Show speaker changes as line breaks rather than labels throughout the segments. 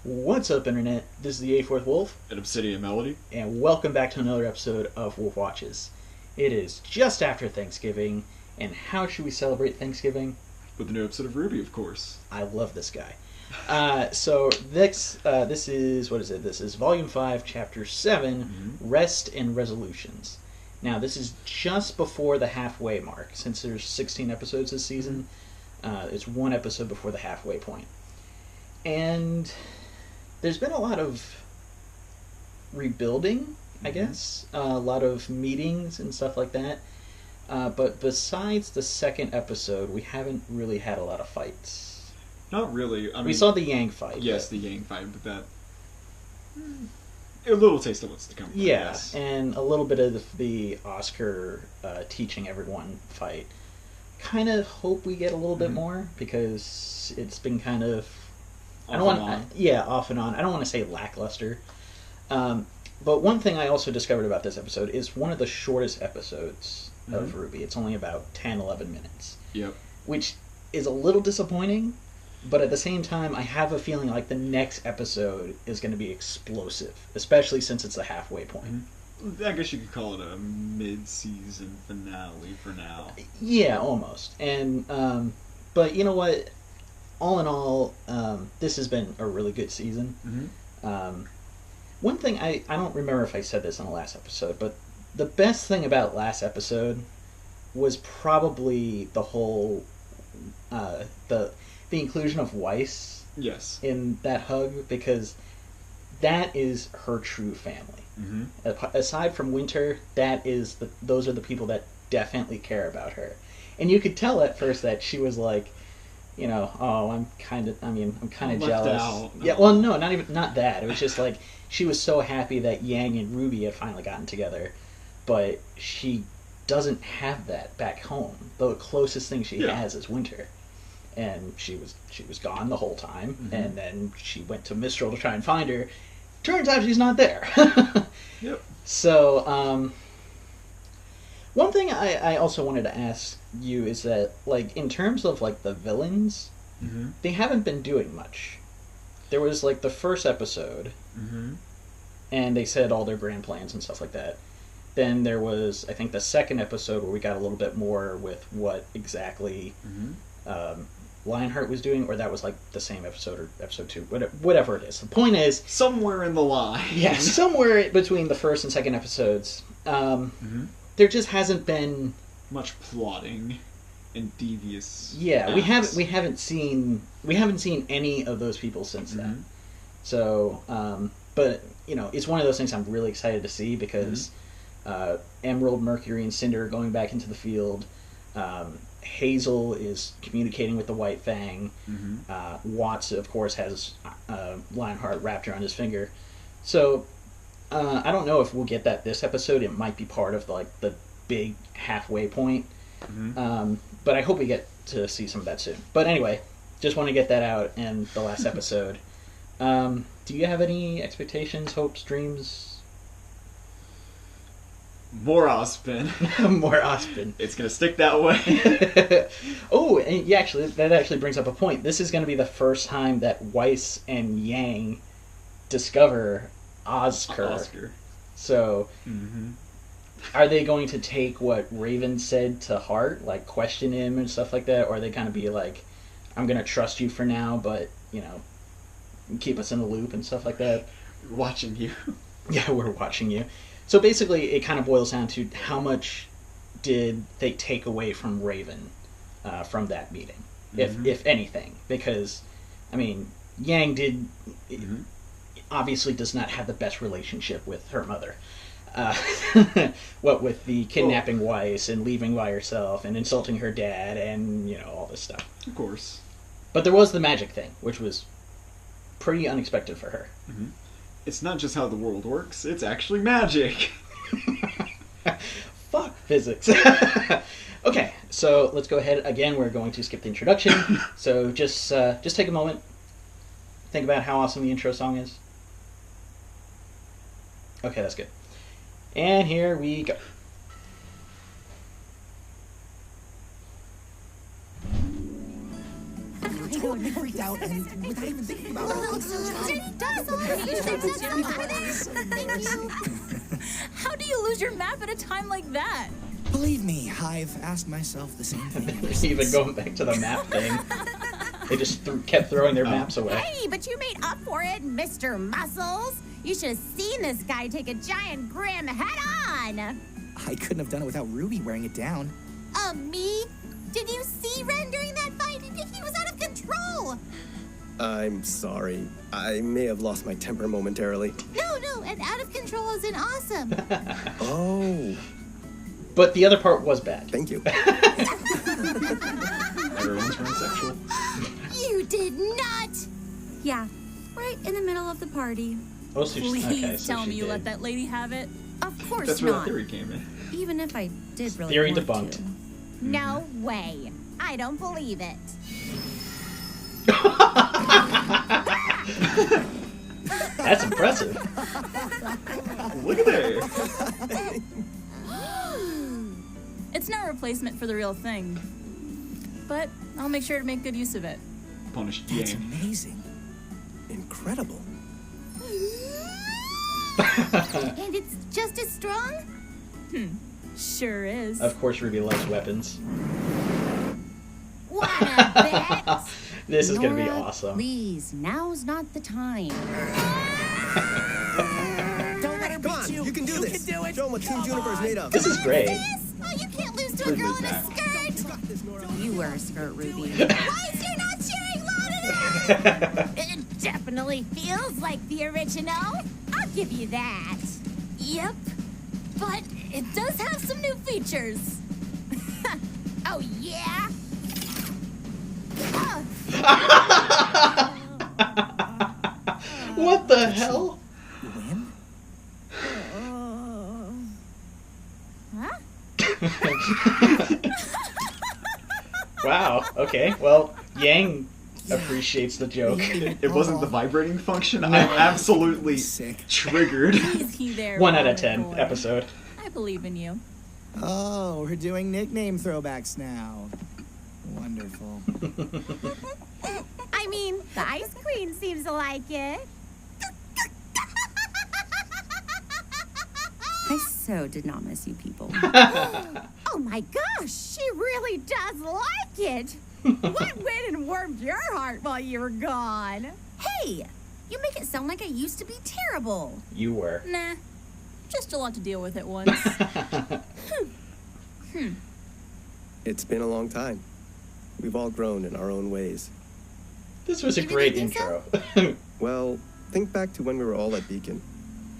What's up, Internet? This is the A4th Wolf,
An Obsidian Melody.
and welcome back to another episode of Wolf Watches. It is just after Thanksgiving, and how should we celebrate Thanksgiving?
With the new episode of RWBY, of course.
I love this guy. So this is, what is it? This is Volume 5, Chapter 7, Rest and Resolutions. Now, this is just before the halfway mark. Since there's 16 episodes this season, it's one episode before the halfway point. And there's been a lot of rebuilding, I guess. A lot of meetings and stuff like that. But besides the second episode, we haven't really had a lot of fights.
Not really. I mean,
we saw the Yang fight.
Yes, the Yang fight, but that... A little taste of what's to come.
Yeah,
yes.
And a little bit of the Oscar teaching everyone fight. Kind of hope we get a little bit more, because it's been kind of... off and on. I don't want to say lackluster. But one thing I also discovered about this episode is one of the shortest episodes of RWBY. It's only about 10, 11 minutes.
Yep.
Which is a little disappointing, but at the same time, I have a feeling like the next episode is going to be explosive, especially since it's the halfway point.
I guess you could call it a mid-season finale for now.
Yeah, almost. And, but you know what? All in all, this has been a really good season. One thing, I don't remember if I said this in the last episode, but the best thing about last episode was probably the whole, the inclusion of Weiss in that hug, because that is her true family. Aside from Winter, those are the people that definitely care about her. And you could tell at first that she was like, you know, I'm kind of jealous.
Out.
Yeah, well, no, not that. It was just like she was so happy that Yang and RWBY had finally gotten together, but she doesn't have that back home. The closest thing she has is Winter, and she was gone the whole time. And then she went to Mistral to try and find her. Turns out she's not there.
Yep.
So, one thing I also wanted to ask you is that, like, in terms of, like, the villains, they haven't been doing much. There was, like, the first episode, and they said all their grand plans and stuff like that. Then there was, I think, the second episode where we got a little bit more with what exactly Lionheart was doing, or that was, like, the same episode, or episode 2, whatever it is. The point is...
Somewhere in the line.
Yeah, somewhere between the first and second episodes. There just hasn't been
much plotting and devious.
Yeah,
acts.
we haven't seen any of those people since then. So, but you know, it's one of those things I'm really excited to see, because Emerald, Mercury, and Cinder are going back into the field. Hazel is communicating with the White Fang. Watts, of course, has Lionheart wrapped around his finger. So. I don't know if we'll get that this episode. It might be part of the big halfway point. But I hope we get to see some of that soon. But anyway, just want to get that out in the last episode. Do you have any expectations, hopes, dreams?
More Ozpin.
More Ozpin.
It's going to stick that way.
Oh, and yeah, that actually brings up a point. This is going to be the first time that Weiss and Yang discover Oscar. So, are they going to take what Raven said to heart, like question him and stuff like that, or are they kind of be like, I'm going to trust you for now, but, you know, keep us in the loop and stuff like that?
We're watching you.
Yeah, we're watching you. So basically, it kind of boils down to how much did they take away from Raven from that meeting, if anything, because, I mean, Yang did... obviously does not have the best relationship with her mother. What with the kidnapping Weiss and leaving by herself and insulting her dad and, you know, all this stuff.
Of course.
But there was the magic thing, which was pretty unexpected for her.
It's not just how the world works, it's actually magic.
Fuck physics. Okay, so let's go ahead. Again, we're going to skip the introduction. So just take a moment. Think about how awesome the intro song is. Okay, that's good. And here we go.
totally freaked out and without even thinking about it.
Thank you. How do you lose your map at a time like that?
Believe me, I've asked myself the same thing.
Even going back to the map thing. They just kept throwing their maps away.
Hey, but you made up for it, Mr. Muscles. You should have seen this guy take a giant grim head-on.
I couldn't have done it without Ruby wearing it down.
Me? Did you see Ren during that fight? He was out of control.
I'm sorry. I may have lost my temper momentarily.
No, and out of control isn't awesome.
Oh.
But the other part was bad.
Thank you.
Everyone's transsexual.
You did not.
Yeah, right in the middle of the party.
Oh, so
Please
okay, so
tell
she
me you
did.
let that lady have it.
Of course
That's where
not.
that theory came in.
Even if I did really
Theory
want
debunked.
to.
No way. I don't believe it.
That's impressive.
Look at that.
It's no replacement for the real thing. But I'll make sure to make good use of it.
Punished
That's
Yang.
amazing. Incredible.
And it's just as strong?
Sure is.
Of course, Ruby loves weapons.
Wanna bet?
This is gonna be
Nora,
awesome.
Please, now's not the time.
Don't let her
Come on,
beat you.
you can do this.
You can do it.
Show them what Team Juniper's made of.
This is great.
Yes? Oh, you can't lose to a girl in a skirt. You wear a skirt, Ruby. Why is you not cheering loud enough? It definitely feels like the original. I'll give you that.
Yep. But it does have some new features.
Oh, yeah?
What the hell?
Win?
Huh?
Wow. Okay. Well, Yang appreciates the joke.
It wasn't the vibrating function. I'm absolutely
Sick.
triggered.
Easy there.
1 out of
Robert
10
boy.
episode.
I believe in you.
Oh, we're doing nickname throwbacks now. Wonderful.
I mean, the Ice Queen seems to like it.
I so did not miss you people.
Oh my gosh, she really does like it. What went and warmed your heart while you were gone?
Hey, you make it sound like I used to be terrible.
You were.
Nah. Just a lot to deal with at once.
It's been a long time. We've all grown in our own ways.
This was a
You really
great
think so?
intro.
Well, think back to when we were all at Beacon.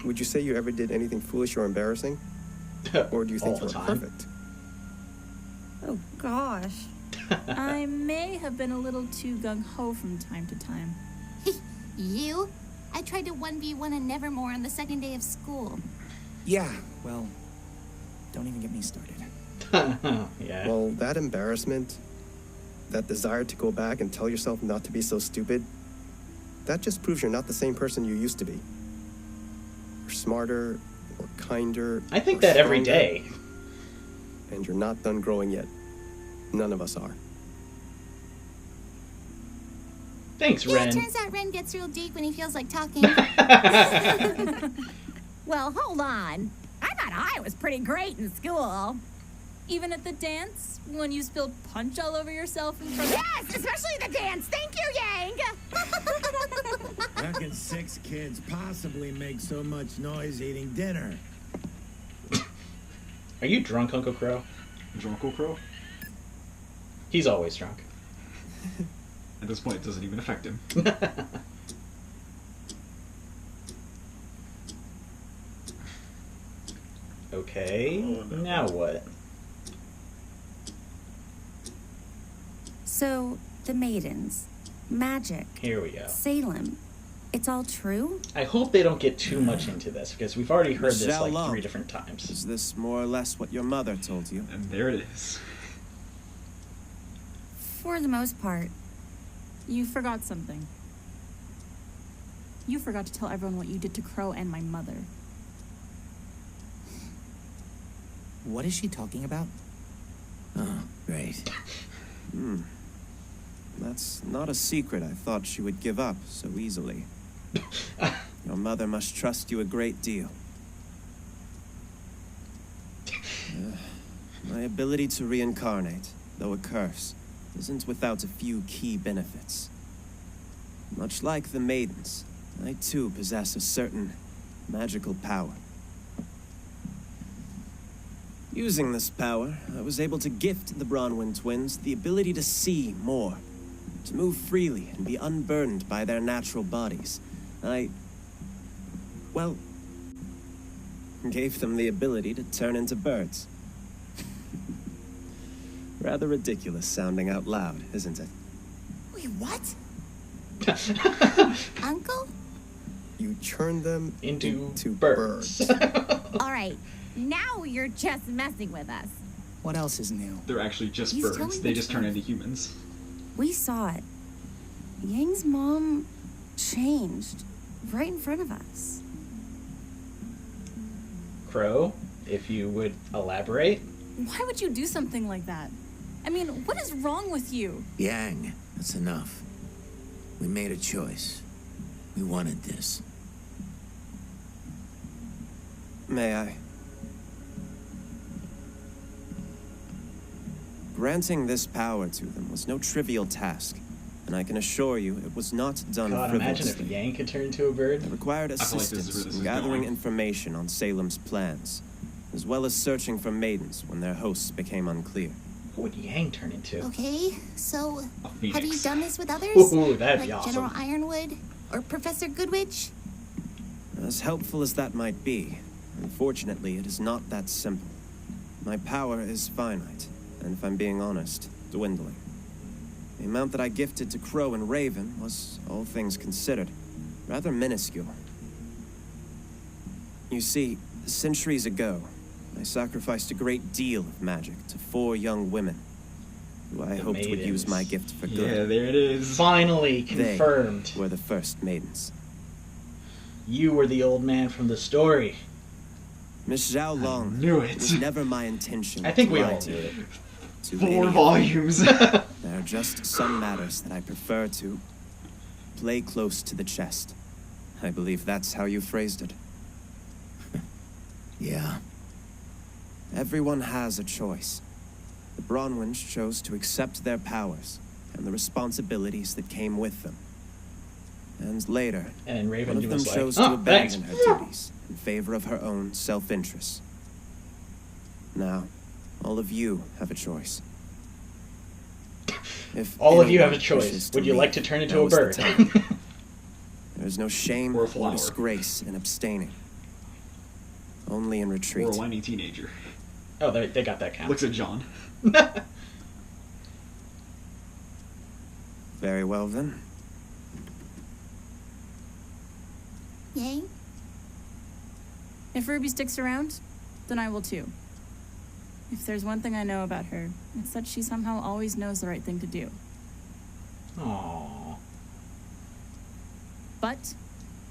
Would you say you ever did anything foolish or embarrassing? Or do you think
All
you
the
were
time.
perfect?
Oh gosh.
I may have been a little too gung-ho from time to time.
You? I tried to 1v1 and Nevermore on the second day of school.
Yeah, well, don't even get me started.
Yeah.
Well, that embarrassment, that desire to go back and tell yourself not to be so stupid, that just proves you're not the same person you used to be. You're smarter, or kinder.
I think
or
that every
stronger,
day.
And you're not done growing yet. None of us are.
Thanks,
Yeah,
Ren.
it turns out Ren gets real deep when he feels like talking. Well, hold on. I thought I was pretty great in school.
Even at the dance, when you spilled punch all over yourself in front of...
Yes, especially the dance. Thank you, Yang.
How can 6 kids possibly make so much noise eating dinner?
Are you drunk, Uncle Crow?
Drunkle Crow?
He's always drunk.
At this point, it doesn't even affect him.
Okay.
Oh, no.
Now what?
So, the maidens, magic,
Here we go.
Salem, it's all true?
I hope they don't get too much into this because we've already heard this
Michelle
like
Lump.
3 different times.
Is this more or less what your mother told you?
And there it is.
For the most part.
You forgot something. You forgot to tell everyone what you did to Crow and my mother.
What is she talking about? Oh, great.
Well,
That's not a secret I thought she would give up so easily. Your mother must trust you a great deal. My ability to reincarnate, though a curse, isn't without a few key benefits. Much like the maidens, I too possess a certain magical power. Using this power, I was able to gift the Bronwyn twins the ability to see more, to move freely and be unburdened by their natural bodies. Well, gave them the ability to turn into birds. Rather ridiculous sounding out loud, isn't it?
Wait, what? Uncle?
You turned them
into birds.
All right, now you're just messing with us.
What else is new?
They're actually just
He's
birds.
telling
They
the
just turn
truth.
into humans.
We saw it. Yang's mom changed right in front of us.
Crow, if you would elaborate.
Why would you do something like that? I mean, what is wrong with you?
Yang, that's enough. We made a choice. We wanted this.
May I? Granting this power to them was no trivial task, and I can assure you it was not done
God, imagine if
frivolously.
Yang could turn into a bird.
It required
feel like this is
assistance
where this
in
is
gathering
going.
information on Salem's plans, as well as searching for maidens when their hosts became unclear.
What would Yang turn into?
Okay, so
A
have you
phoenix.
done this with others?
Ooh, that'd
like
be awesome.
General Ironwood or Professor Goodwitch?
As helpful as that might be, unfortunately, it is not that simple. My power is finite, and if I'm being honest, dwindling. The amount that I gifted to Crow and Raven was, all things considered, rather minuscule. You see, centuries ago, I sacrificed a great deal of magic to 4 young women, who I
The
hoped would use
maidens.
my gift for
Yeah,
good.
there it is.
Finally
They
confirmed.
were the first maidens.
You were the old man from the story.
Miss Zhao Long,
knew
it
it.
was never my intention
I think
to
we
lie
all
to
knew
you.
it.
To
4
any-
volumes.
There are just some matters that I prefer to play close to the chest. I believe that's how you phrased it.
Yeah.
Everyone has a choice. The Bronwyns chose to accept their powers and the responsibilities that came with them. And later,
And then Raven
one of them
was like,
chose
oh,
to
thanks.
abandon her duties in favor of her own self-interest. Now, all of you have a choice. If
All of you have a
anyone
choice.
wishes
Would you
leave,
like to turn into
now
a
is the
bird?
time. There is no shame
Or a
or
flower.
disgrace in abstaining. Only in
Or
retreat.
a whiny teenager.
Oh, they got that count.
Looks at John.
Very well then.
Yang?
If Ruby sticks around, then I will too. If there's one thing I know about her, it's that she somehow always knows the right thing to do.
Aww.
But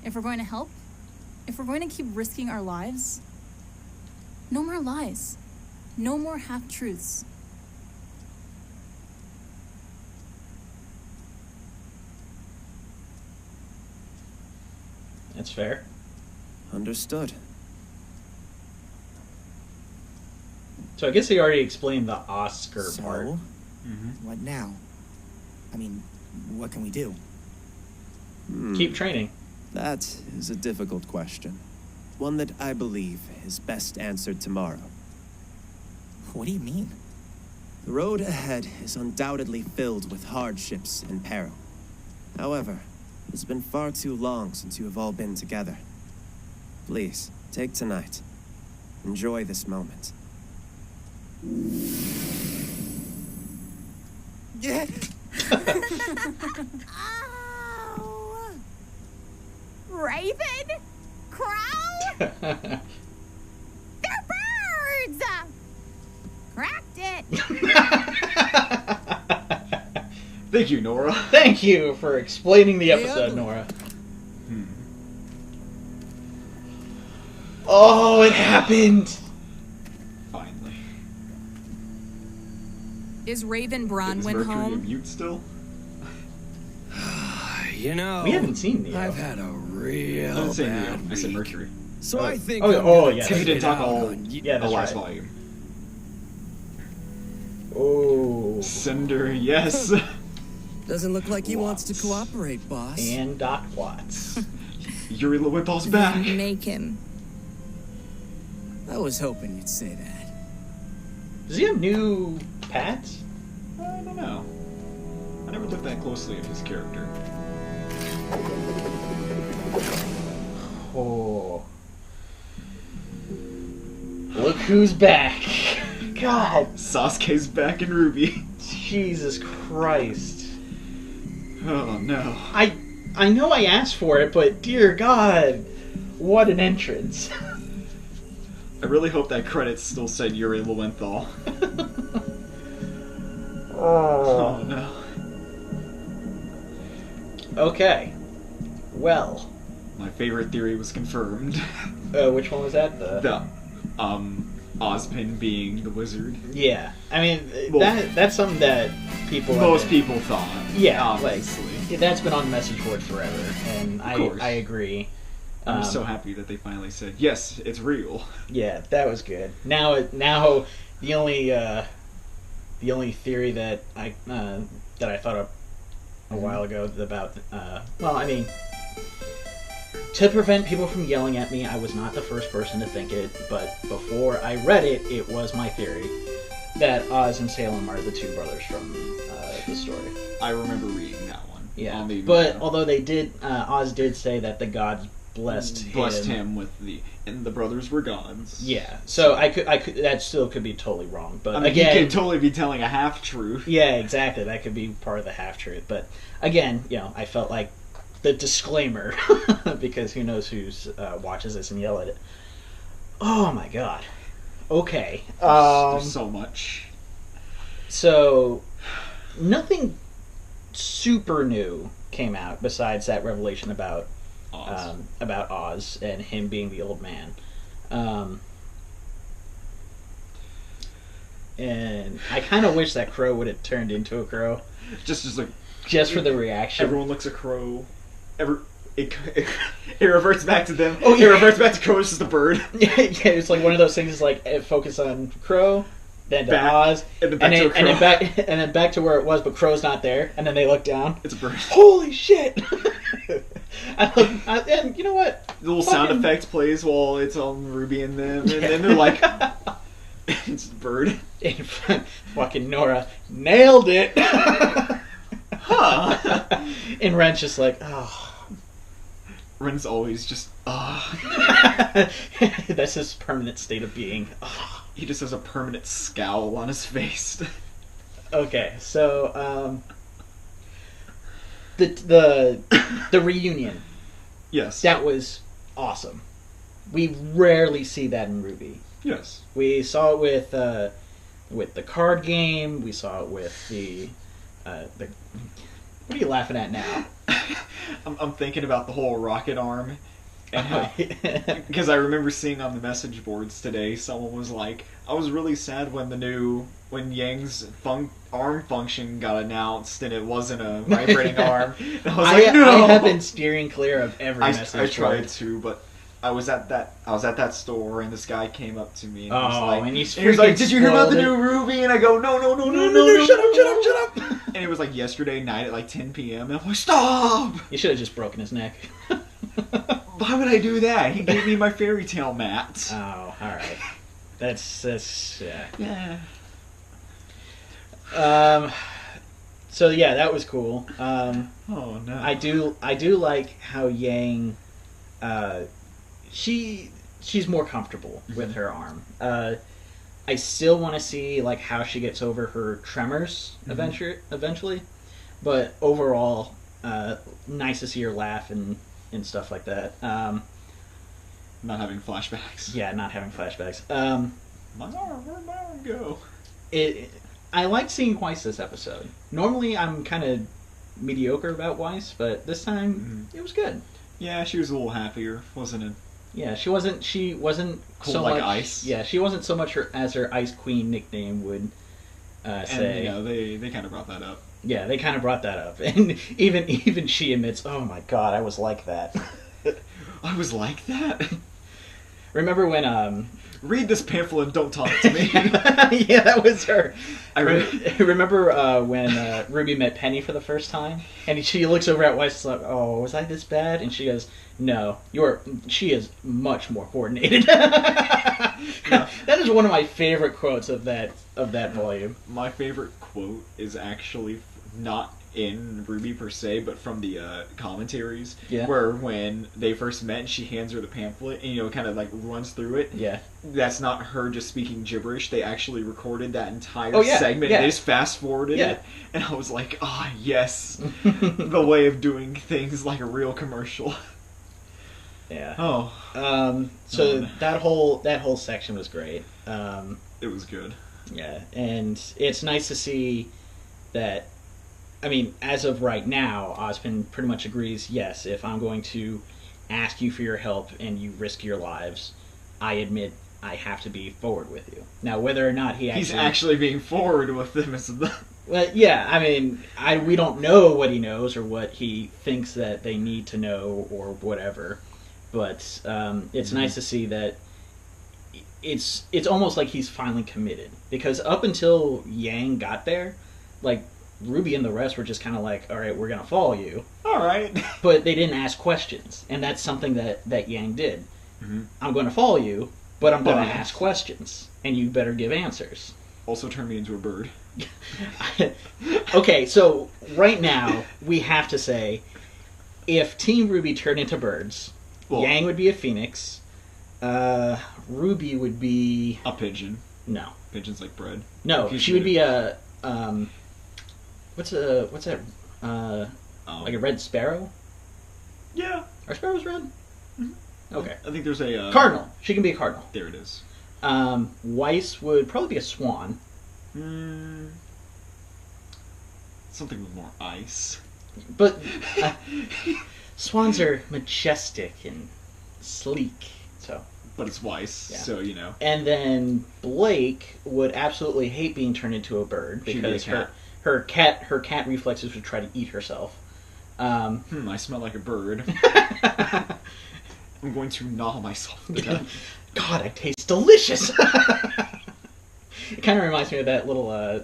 if we're going to help, if we're going to keep risking our lives, no more lies. No more half-truths.
That's fair.
Understood.
So I guess he already explained the Oscar
So,
part.
what now? I mean, what can we do?
Keep training.
That is a difficult question. One that I believe is best answered tomorrow.
What do you mean?
The road ahead is undoubtedly filled with hardships and peril. However, it's been far too long since you have all been together. Please, take tonight. Enjoy this moment.
Yeah.
Oh! Raven? Crow? They're birds! Cracked it!
Thank you, Nora.
Thank you for explaining the episode,
ugly.
Nora. Oh, it happened!
Finally.
Is Raven
Is
Bronwyn
Mercury a
home?
mute still?
You know,
We haven't seen Neo.
I've had a
I
real
didn't say Neo.
bad
I said
week.
Mercury.
So I think
oh,
I'm gonna
yeah.
Because he
take
didn't
it
talk
out
all
on
Yeah,
the
that's
last
right.
volume.
Oh.
Cinder, yes.
Doesn't look like he wants to cooperate, boss.
And Doc Watts.
Yuri Lewinthal's back.
Make him.
I was hoping you'd say that.
Does he have new pads?
I don't know. I never looked that closely at his character.
Oh. Look who's back. God.
Sasuke's back in RWBY.
Jesus Christ.
Oh no.
I know I asked for it, but dear God, what an entrance.
I really hope that credits still said Yuri Lowenthal. Oh no.
Okay. Well.
My favorite theory was confirmed.
Which one was that?
The Ozpin being the wizard.
Yeah. I mean,
Well,
that's something that people...
Most people thought.
Yeah,
obviously.
like, that's been on the message board forever, and
course.
I agree.
I'm so happy that they finally said, yes, it's real.
Yeah, that was good. Now the only theory that I thought of a while ago about well, I mean, to prevent people from yelling at me, I was not the first person to think it, but before I read it, it was my theory that Oz and Salem are the two brothers from the story.
I remember reading that one.
Yeah, but although they did, Oz did say that the gods blessed
him with and the brothers were gods.
Yeah, so I could that still could be totally wrong, but
I mean,
again,
he could totally be telling a half truth.
Yeah, exactly. That could be part of the half truth, but again, I felt like the disclaimer because who knows who watches this and yell at it. Oh my God. Okay.
There's so much.
So nothing super new came out besides that revelation about Oz and him being the old man. And I kind of wish that Crow would have turned into a crow. Just for the reaction.
Everyone looks at Crow. It reverts back to them.
Oh, yeah.
It reverts back to Crow. It's just a bird.
Yeah, it's like one of those things. Is like it focus on Crow, then to Oz,
and then back to a crow.
and then back to where it was, but Crow's not there. And then they look down.
It's a bird.
Holy shit! And you know what?
The little sound effect plays while it's on Ruby and them, and then they're like, "It's a bird."
And fucking Nora nailed it.
Huh?
And Ren's just like, oh.
Ren's always just,
That's his permanent state of being. Oh.
He just has a permanent scowl on his face.
Okay, so the reunion.
Yes.
That was awesome. We rarely see that in RWBY.
Yes.
We saw it with the card game. We saw it with the. What are you laughing at now?
I'm thinking about the whole rocket arm, and how because I remember seeing on the message boards today, someone was like, "I was really sad when Yang's arm function got announced and it wasn't a vibrating arm." And I was like, "No!"
I have been steering clear of every message board.
I tried to, but I was at that store, and this guy came up to me, and he was like, "Did you hear about the new RWBY?" And I go, "No, shut up!" And it was like yesterday night at like 10 p.m. And I'm like, "Stop!"
You should have just broken his neck.
Why would I do that? He gave me my fairy tale mat.
Oh, all right. That's yeah.
Yeah.
So yeah, that was cool.
Oh no.
I do like how Yang. She's more comfortable with her arm. I still want to see like how she gets over her tremors eventually, but overall, nice to see her laugh and stuff like that.
Not having flashbacks.
Yeah, not having flashbacks.
My arm, where'd my arm go?
I liked seeing Weiss this episode. Normally, I'm kind of mediocre about Weiss, but this time it was good.
Yeah, she was a little happier, wasn't it?
Yeah, she wasn't
cold
so
like
much
ice.
Yeah, she wasn't so much as her Ice Queen nickname would say...
And, they kind of brought that up.
Yeah, they kind of brought that up. And even she admits, oh my god, I was like that.
I was like that?
Remember when...
Read this pamphlet and don't talk to me.
Yeah, that was her. Remember when RWBY met Penny for the first time? And she looks over at Weiss like, oh, was I this bad? And she goes, no, she is much more coordinated.
Yeah.
That is one of my favorite quotes of that volume.
My favorite quote is actually not in RWBY per se, but from the commentaries, where when they first met and she hands her the pamphlet and kind of like runs through it.
Yeah,
that's not her just speaking gibberish. They actually recorded that entire segment.
Yeah.
And they just fast forwarded it, and I was like, ah, yes, the way of doing things like a real commercial.
Yeah.
Oh.
So that whole section was great.
It was good.
Yeah, and it's nice to see that. I mean, as of right now, Ozpin pretty much agrees, yes, if I'm going to ask you for your help and you risk your lives, I admit I have to be forward with you. Now, whether or not he's
actually being forward with them is the...
Well, yeah, I mean, we don't know what he knows or what he thinks that they need to know or whatever, but it's nice to see that it's almost like he's finally committed. Because up until Yang got there, like, RWBY and the rest were just kind of like, all right, we're going to follow you.
All right.
But they didn't ask questions. And that's something that Yang did.
Mm-hmm.
I'm going to follow you, but I'm going to ask questions. And you better give answers.
Also turn me into a bird.
Okay, so right now, we have to say, if Team RWBY turned into birds, Yang would be a phoenix, RWBY would be...
a pigeon.
No.
Pigeon's like bread.
No, she would be a... What's that? Like a red sparrow?
Yeah.
Are sparrows red?
Mm-hmm.
Okay.
I think there's a...
cardinal. She can be a cardinal.
There it is.
Weiss would probably be a swan.
Something with more ice.
But swans are majestic and sleek, so...
But it's Weiss, so you know.
And then Blake would absolutely hate being turned into a bird because her cat reflexes would try to eat herself.
I smell like a bird. I'm going to gnaw myself to death.
God, I taste delicious. It kind of reminds me of that little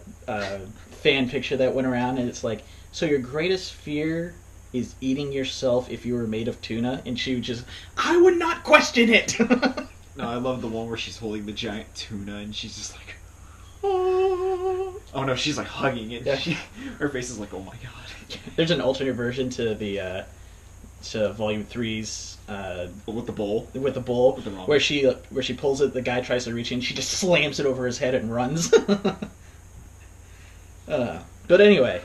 fan picture that went around, and it's like, so your greatest fear is eating yourself if you were made of tuna, and she would just, I would not question it.
No, I love the one where she's holding the giant tuna, and she's just like, oh no, she's like hugging it.
Yeah.
Her face is like, oh my god.
There's an alternate version to the to Volume 3's
with the bowl,
where she pulls it. The guy tries to reach in, she just slams it over his head and runs. But anyway,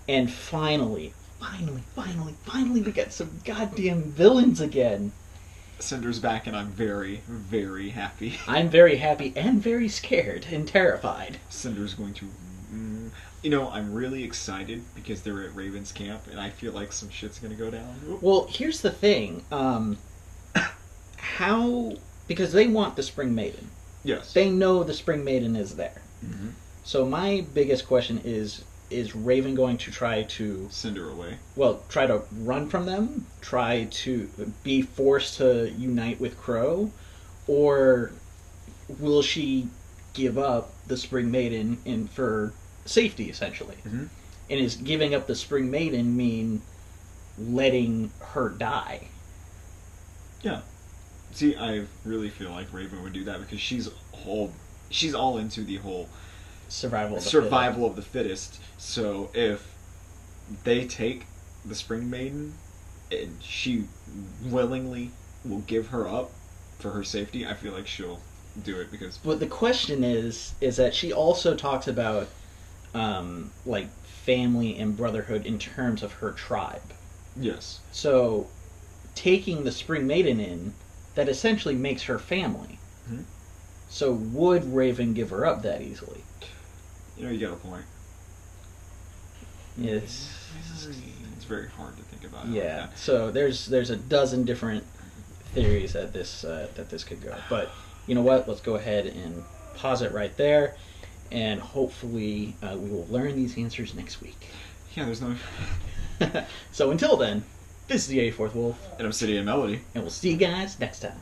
and finally, we got some goddamn villains again.
Cinder's back, and I'm very, very happy.
I'm very happy and very scared and terrified.
Cinder's going to... I'm really excited because they're at Raven's camp, and I feel like some shit's going to go down.
Well, here's the thing. Because they want the Spring Maiden.
Yes.
They know the Spring Maiden is there.
Mm-hmm.
So my biggest question is Raven going to try to...
send her away.
Well, try to run from them? Try to be forced to unite with Crow? Or will she give up the Spring Maiden for safety, essentially?
Mm-hmm.
And is giving up the Spring Maiden mean letting her die?
Yeah. See, I really feel like Raven would do that because she's all into the whole... survival of the fittest. So if they take the Spring Maiden and she willingly will give her up for her safety, I feel like she'll do it because...
But the question is that she also talks about like family and brotherhood in terms of her tribe.
Yes.
So taking the Spring Maiden in, that essentially makes her family.
Mm-hmm.
So would Raven give her up that easily?
You got a point.
It's
very hard to think about.
Yeah.
Like that.
So there's a dozen different theories that this could go. But you know what? Let's go ahead and pause it right there. and hopefully we will learn these answers next week.
Yeah, there's no...
So until then, this is the 84th Wolf.
And Obsidian Melody.
And we'll see you guys next time.